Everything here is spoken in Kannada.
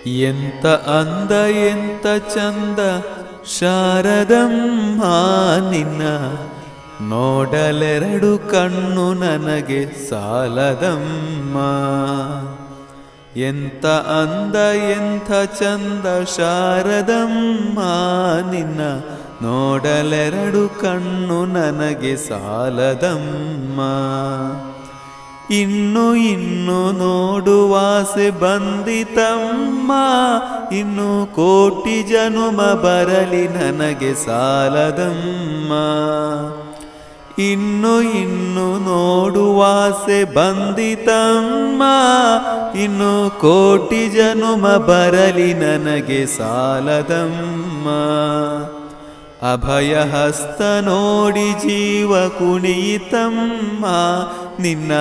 ಎಂತ ಅಂದ ಎಂತ ಚಂದ ಶಾರದಮ್ಮ ನಿನ್ನ, ನೋಡಲೆರಡು ಕಣ್ಣು ನನಗೆ ಸಾಲದಮ್ಮ. ಎಂತ ಅಂದ ಎಂಥ ಚಂದ ಶಾರದಮ್ಮ ನಿನ್ನ, ನೋಡಲೆರಡು ಕಣ್ಣು ನನಗೆ ಸಾಲದಮ್ಮ. ಇನ್ನು ಇನ್ನು ನೋಡುವಾಸೆ ಬಂದಿತಮ್ಮ, ಇನ್ನು ಕೋಟಿ ಜನುಮ ಬರಲಿ ನನಗೆ ಸಾಲದಮ್ಮ. ಇನ್ನು ಇನ್ನು ನೋಡುವಾಸೆ ಬಂದಿತಮ್ಮ, ಇನ್ನು ಕೋಟಿ ಜನುಮ ಬರಲಿ ನನಗೆ ಸಾಲದಮ್ಮ. ಅಭಯ ಹಸ್ತ ನೋಡಿ ಜೀವ ಕುಣಿಯಿತಮ್ಮ, ನಿನ್ನ